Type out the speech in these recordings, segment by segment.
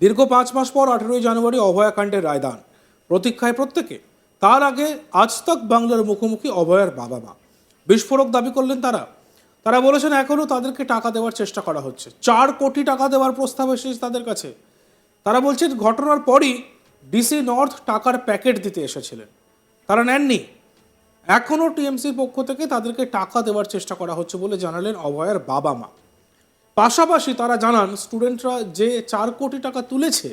দীর্ঘ 5 মাস পর 18 জানুয়ারি অভয়াকাণ্ডের রায়দান, প্রতীক্ষায় প্রত্যেকে। তার আগে আজ তক বাংলার মুখোমুখি অভয়ার বাবা মা। বিস্ফোরক দাবি করলেন তারা বলেছেন এখনো তাদেরকে টাকা দেওয়ার চেষ্টা করা হচ্ছে। 4 কোটি টাকা দেওয়ার প্রস্তাব এসেছে তাদের কাছে। তারা বলছেন ঘটনার পরই ডিসি নর্থ টাকার প্যাকেট দিতে এসেছিলেন, তারা নেননি। এখনও টিএমসির পক্ষ থেকে তাদেরকে টাকা দেওয়ার চেষ্টা করা হচ্ছে বলে জানালেন অভয়ার বাবা মা। পাশাপাশি তারা জানান স্টুডেন্টরা যে 4 কোটি টাকা তুলেছে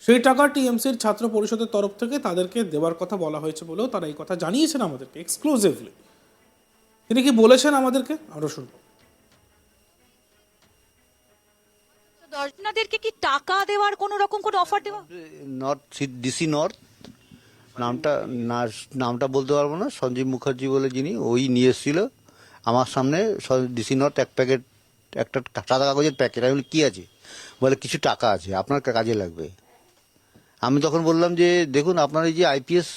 সেই টাকা টিএমসির ছাত্র পরিষদের তরফ থেকে তাদেরকে দেওয়ার কথা বলা হয়েছে বলেও তারা এই কথা জানিয়েছেন আমাদেরকে এক্সক্লুসিভলি। তিনি কি বলেছেন আমাদেরকে আরো শুনবো। দর্শনাদেরকে কি টাকা দেওয়ার কোন রকম কোন অফার দেওয়া? নর্থ ডিসি নর্থ নামটা বলতে পারবো না, সঞ্জীব মুখার্জি বলে যিনি, ওই নিয়ে এসেছিল আমার সামনে ডিসি নর্থ এক প্যাকেট, একটা সাদা কাগজের প্যাকেট। আমি বলি, কি আছে? বলে কিছু টাকা আছে, আপনার কাজে লাগবে। আমি তখন বললাম যে দেখুন, আপনার এই যে আইপিএস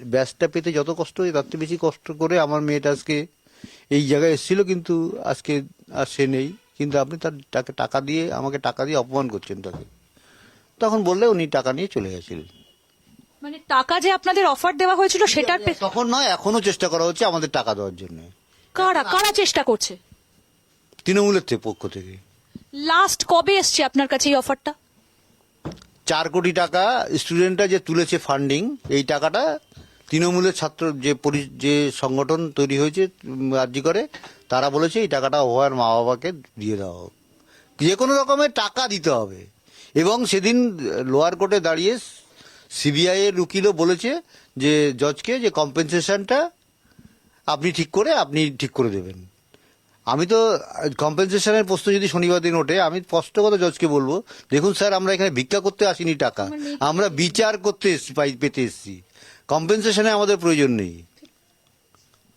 ব্যাচটা পেতে যত কষ্ট হয় তার থেকে বেশি কষ্ট করে আমার মেয়েটা আজকে এই জায়গায় এসেছিল, কিন্তু আজকে আর সে নেই। কিন্তু আপনি তাকে টাকা দিয়ে, আমাকে টাকা দিয়ে অপমান করছেন তাকে। তখন বললে উনি টাকা নিয়ে চলে গেছিলেন। মানে টাকা যে আপনাদের অফার দেওয়া হয়েছিল সেটার তখন নয়, এখনো চেষ্টা করা হচ্ছে আমাদের টাকা দেওয়ার জন্য। কারা কারা চেষ্টা করছে? তৃণমূলের পক্ষ থেকে। লাস্ট কবে এসছে আপনার কাছে এই অফারটা? 4 কোটি টাকা স্টুডেন্টরা যে তুলেছে ফান্ডিং, এই টাকাটা তৃণমূলের ছাত্র যে সংগঠন তৈরি হয়েছে রাজ্যি করে, তারা বলেছে এই টাকাটা ওর মা বাবাকে দিয়ে দেওয়া হোক, যে কোনো রকমের টাকা দিতে হবে। এবং সেদিন লোয়ার কোর্টে দাঁড়িয়ে সিবিআই এর উকিলও বলেছে যে জজকে যে কম্পেনসেশনটা আপনি ঠিক করে দেবেন। আমি তো কম্পেনসেশনের প্রশ্ন যদি শনিবার দিন ওঠে, আমি স্পষ্ট কথা জজকে বলবো, দেখুন স্যার, আমরা এখানে ভিক্ষা করতে আসিনি টাকা, আমরা বিচার করতে পেতে এসেছি, কম্পেনসেশনে আমাদের প্রয়োজন নেই।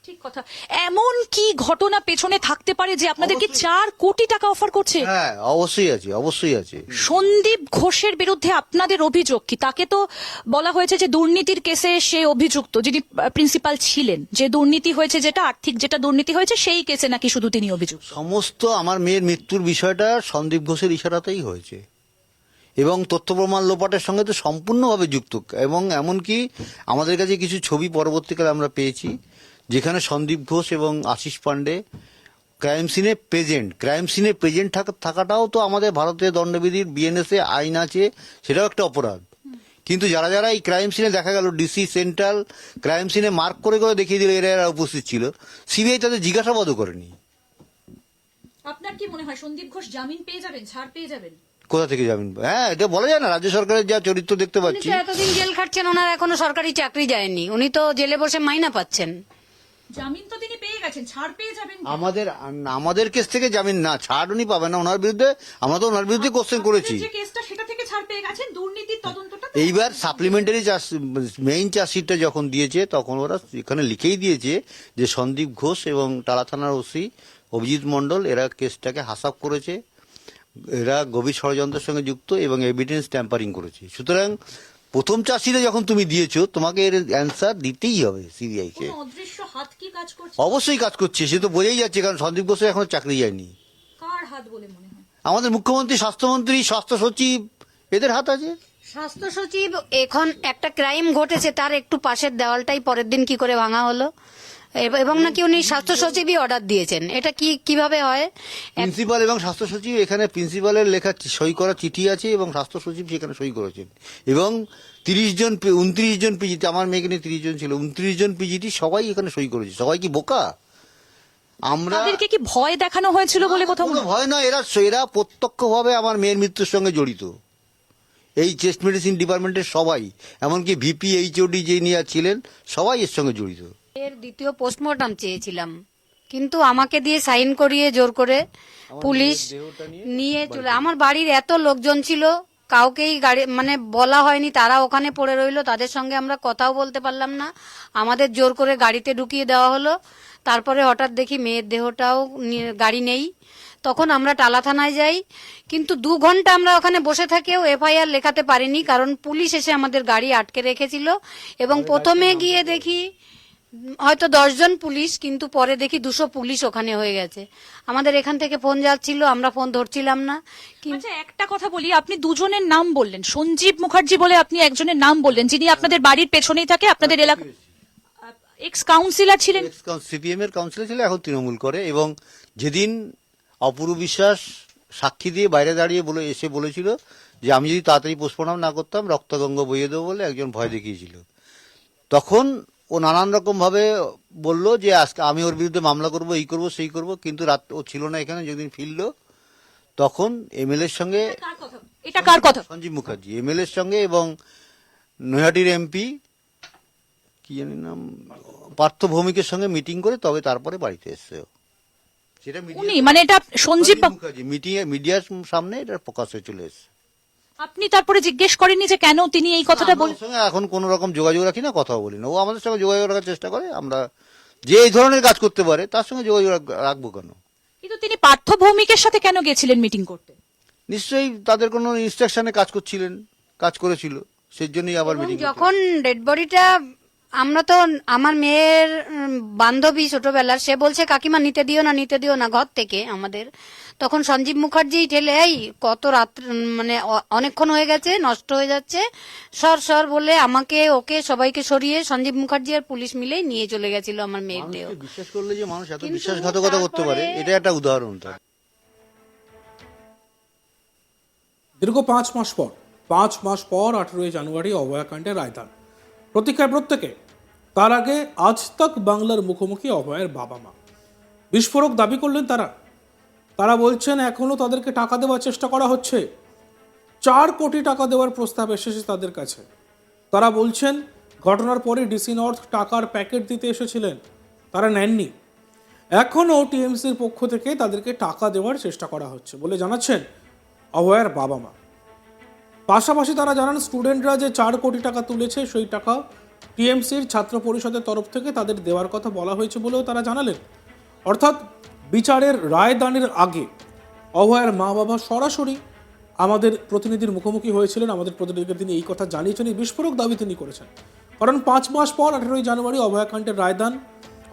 ঠিক কথা। এমন কি ঘটনা পেছনে থাকতে পারে যে আপনাদেরকে 4 কোটি টাকা অফার করছে? হ্যাঁ, অবশ্যই আছে। সন্দীপ ঘোষের বিরুদ্ধে আপনাদের অভিযোগ কি? তাকে তো বলা হয়েছে যে দুর্নীতির কেসে সে অভিযুক্ত, যিনি প্রিন্সিপাল ছিলেন, যে দুর্নীতি হয়েছে, যেটা আর্থিক যেটা দুর্নীতি হয়েছে সেই কেসে নাকি শুধু তিনি অভিযুক্ত। সমস্ত আমার মেয়ের মৃত্যুর বিষয়টা সন্দীপ ঘোষের ইশারাতেই হয়েছে এবং তথ্য প্রমাণ লোপাটের সঙ্গে তো সম্পূর্ণভাবে যুক্ত। এবং এমনকি আমাদের কাছে কিছু ছবি পরবর্তীকালে আমরা পেয়েছি যেখানে সন্দীপ ঘোষ এবং আশিস পান্ডে ক্রাইম সিনে প্রেজেন্ট থাকাটাও তো আমাদের ভারতীয় দণ্ডবিধির বিএনএসএ আইন আছে, সেটাও একটা অপরাধ। কিন্তু যারা এই ক্রাইম সিনে দেখা গেল, ডিসি সেন্ট্রাল ক্রাইম সিনে মার্ক করে দেখিয়ে দিল এরা উপস্থিত ছিল, সিবিআই তাদের জিজ্ঞাসাবাদও করেনি। আপনার কি মনে হয় সন্দীপ ঘোষ জামিন পেয়ে যাবেন, ছাড় পেয়ে যাবেন? কোথা থেকে জামিন? হ্যাঁ, এটা বলা যায় না। রাজ্য সরকারের যা চরিত্র দেখতে পাচ্ছি, এতদিন জেল খাটছেন, ওনার এখনো সরকারি চাকরি যায়নি, উনি তো জেলে বসে মাইনা পাচ্ছেন। জামিন তো তিনি পেয়ে গেছেন, ছাড় পেয়ে যাবেন? আমাদের কেস থেকে জামিন না, ছাড় উনি পাবেন না। ওনার বিরুদ্ধে আমরা তো ওনার বিরুদ্ধে কোশ্চেন করেছি, যে কেসটা সেটা থেকে ছাড় পেয়ে গেছেন, দুর্নীতির তদন্তটা। এইবার সাপ্লিমেন্টারি মেইন চার্জশিটটা যখন দিয়েছে তখন ওরা এখানে লিখেই দিয়েছে যে সন্দীপ ঘোষ এবং টালা থানার ওসি অভিজিৎ মণ্ডল এরা কেসটাকে হাসাব করেছে, এরা গভীর ষড়যন্ত্রের সঙ্গে যুক্ত এবং এভিডেন্স ট্যাম্পারিং করেছে। সুতরাং প্রথম চার্জশিটে যখন তুমি দিয়েছো, তোমাকে এর অ্যান্সার দিতেই হবে সিবিআই কে। অদৃশ্য হাত কি কাজ করছে? অবশ্যই কাজ করছে, সে তো বোঝাই যাচ্ছে, কারণ সন্দীপ ঘোষের এখনো চাকরি যায়নি। কার হাত বলে মনে হয়? আমাদের মুখ্যমন্ত্রী, স্বাস্থ্যমন্ত্রী, স্বাস্থ্য সচিব, এদের হাত আছে। স্বাস্থ্য সচিব, এখন একটা ক্রাইম ঘটেছে তার একটু পাশের দেওয়ালটাই পরের দিন কি করে ভাঙা হলো, এবং নাকি উনি স্বাস্থ্য সচিবই অর্ডার দিয়েছেন, এটা কিভাবে হয়? প্রিন্সিপাল এবং স্বাস্থ্য সচিব, এখানে প্রিন্সিপালের লেখা সই করা চিঠি আছে এবং স্বাস্থ্য সচিব সেখানে সই করেছেন। এবং 29 জন পিজিটি, আমার মেয়েকে নিয়ে 30 জন ছিল, 29 জন পিজিটি সবাই এখানে সই করেছে। সবাই কি বোকা? আমরা তাদেরকে কি ভয় দেখানো হয়েছিল বলে কোথাও? কোনো ভয় নয়, এরা প্রত্যক্ষভাবে আমার মেয়ের মৃত্যুর সঙ্গে জড়িত। এই চেস্ট মেডিসিন ডিপার্টমেন্টের সবাই, এমনকি ভিপি এইচওডি যে নিয়ে ছিলেন, সবাই এর সঙ্গে জড়িত। এর দ্বিতীয় পোস্টমর্টম চেয়েছিলাম, কিন্তু আমাকে দিয়ে সাইন করিয়ে জোর করে পুলিশ নিয়ে চলে। আমার বাড়ির এত লোকজন ছিল, কাউকেই গাড়ি মানে বলা হয়নি, তারা ওখানে পড়ে রইলো, তাদের সঙ্গে আমরা কথাও বলতে পারলাম না, আমাদের জোর করে গাড়িতে ঢুকিয়ে দেওয়া হলো। তারপরে হঠাৎ দেখি মেয়ের দেহটাও গাড়ি নেই, তখন আমরা টালা থানায় যাই, কিন্তু 2 ঘন্টা আমরা ওখানে বসে থেকেও এফআইআর লেখাতে পারিনি, কারণ পুলিশ এসে আমাদের গাড়ি আটকে রেখেছিল। এবং প্রথমে গিয়ে দেখি হয়তো 10 জন পুলিশ, কিন্তু পরে দেখি 200 পুলিশ ওখানে হয়ে গেছে। আমাদের এখান থেকে ফোন যাচ্ছিল, আমরা ফোন ধরছিলাম না। আচ্ছা, একটা কথা বলি, আপনি দুজনের নাম বললেন, সঞ্জীব মুখার্জি বলে আপনি একজনের নাম বললেন, যিনি আপনাদের বাড়ির পেছনেই থাকে, আপনাদের এলাকা এক্স কাউন্সিলর ছিলেন। সিপিএম এর কাউন্সিলর ছিল, এখন তৃণমূল করে। এবং যেদিন অপূর্ব বিশ্বাস সাক্ষী দিয়ে বাইরে দাঁড়িয়ে এসে বলেছিল যে আমি যদি তাড়াতাড়ি পোস্টমর্টম না করতাম রক্তগঙ্গা বইয়ে দেবো বলে একজন ভয় দেখিয়েছিল, তখন ও নানান রকম ভাবে বলল যে আজকে আমি ওর বিরুদ্ধে মামলা করব, এই করব সেই করব, কিন্তু রাত ও ছিল না এখানে। যেদিন ফিরল তখন এমএলএর সঙ্গে, এটা কার কথা? সঞ্জীব মুখার্জি এমএলএর সঙ্গে এবং নৈহাটির এমপি কি জানি নাম, পার্থ ভৌমিকের সঙ্গে মিটিং করে তবে তারপরে বাড়িতে এসছে ও। সেটা উনি মানে এটা সঞ্জীব মুখার্জি মিডিয়ার সামনে এটা প্রকাশ হয়ে চলে এসছে। আপনি তারপরে জিজ্ঞেস করেননি যে কেন তিনি এই কথাটা আমরা ওর সঙ্গে এখন কোন রকম যোগাযোগ রাখি না, কথাও বলি না। ও আমাদের সঙ্গে যোগাযোগ রাখার চেষ্টা করে, আমরা যে এই ধরনের কাজ করতে পারে তার সঙ্গে যোগাযোগ রাখবো কেন? কিন্তু তিনি পার্থ ভৌমিকের সাথে কেন গেছিলেন মিটিং করতে? নিশ্চয়ই তাদের কোনো ইনস্ট্রাকশনে কাজ করেছিল, সেই জন্যই আবার এবং মিটিং। যখন ডেড বডিটা, আমরা তো, আমার মেয়ের বান্ধবী ছোটবেলার, সে বলছে কাকিমা নিতে দিও না ঘর থেকে আমাদের। তখন সঞ্জীব মুখার্জি ঠেলে, এই কত রাত, মানে অনেকক্ষণ হয়ে গেছে, নষ্ট হয়ে যাচ্ছে, সর বলে আমাকে ওকে সবাইকে সরিয়ে সঞ্জীব মুখার্জি আর পুলিশ মিলেই নিয়ে চলে গেছিল আমার মেয়ের দেহ। বিশ্বাস করলে যে মানুষ এত কিন্তু বিশ্বাসঘাতকতা করতে পারে, তারপরে- এটা একটা উদাহরণ তার। দীর্ঘ 5 মাস পর 18ই জানুয়ারি অভয়াকাণ্ডের রায়দান। প্রতীক্ষায় প্রত্যেকে। তার আগে আজ তক বাংলার মুখোমুখি অভয়ের বাবা মা। বিস্ফোরক দাবি করলেন তারা বলছেন এখনো তাদেরকে টাকা দেওয়ার চেষ্টা করা হচ্ছে। 4 কোটি টাকা দেওয়ার প্রস্তাব এসেছে তাদের কাছে। তারা বলছেন ঘটনার পরে ডিসি নর্থ টাকার প্যাকেট দিতে এসেছিলেন, তারা নেননি। এখনও টিএমসির পক্ষ থেকে তাদেরকে টাকা দেওয়ার চেষ্টা করা হচ্ছে বলে জানাচ্ছেন অভয়ের বাবা মা। পাশাপাশি তারা জানান স্টুডেন্টরা যে 4 কোটি টাকা তুলেছে সেই টাকা টিএমসির ছাত্র পরিষদের তরফ থেকে তাদের দেওয়ার কথা বলা হয়েছে বলেও তারা জানালেন। অর্থাৎ বিচারের রায়দানের আগে অভয়ের মা বাবা সরাসরি আমাদের প্রতিনিধির মুখোমুখি হয়েছিলেন। আমাদের প্রতিনিধিকে তিনি এই কথা জানিয়েছেন, এই বিস্ফোরক দাবি তিনি করেছেন। কারণ 5 মাস পর 18ই জানুয়ারি অভয়াকাণ্ডের রায়দান,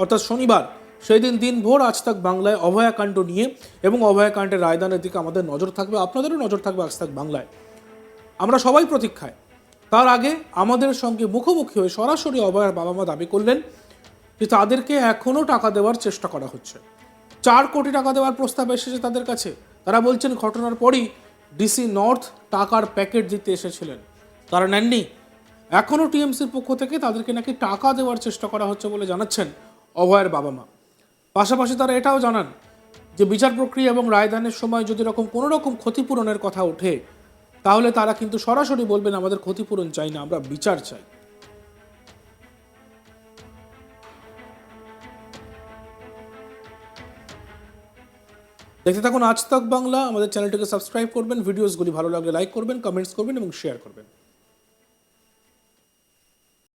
অর্থাৎ শনিবার, সেই দিন দিনভর আজ তাক বাংলায় অভয়াকাণ্ড নিয়ে এবং অভয়াকাণ্ডের রায়দানের দিকে আমাদের নজর থাকবে, আপনাদেরও নজর থাকবে আজ তাক বাংলায়। আমরা সবাই প্রতীক্ষায়। তার আগে আমাদের সঙ্গে মুখোমুখি হয়ে সরাসরি অভয়ের বাবা মা দাবি করলেন যে তাদেরকে এখনও টাকা দেওয়ার চেষ্টা করা হচ্ছে। 4 কোটি টাকা দেওয়ার প্রস্তাব এসেছে তাদের কাছে। তারা বলছেন ঘটনার পরই ডিসি নর্থ টাকার প্যাকেট দিতে এসেছিলেন, তারা নেননি। এখনও টিএমসির পক্ষ থেকে তাদেরকে নাকি টাকা দেওয়ার চেষ্টা করা হচ্ছে বলে জানাচ্ছেন অভয়ের বাবা মা। পাশাপাশি তারা এটাও জানান যে বিচার প্রক্রিয়া এবং রায়দানের সময় যদি কোনো রকম ক্ষতিপূরণের কথা ওঠে তাহলে তারা কিন্তু সরাসরি বলবেন আমাদের ক্ষতিপূরণ চাই না, আমরা বিচার চাই। দেখতে থাকুন আজ তাক বাংলা। আমাদের চ্যানেলটিকে সাবস্ক্রাইব করবেন, ভিডিওসগুলি ভালো লাগলে লাইক করবেন, কমেন্টস করবেন এবং শেয়ার করবেন।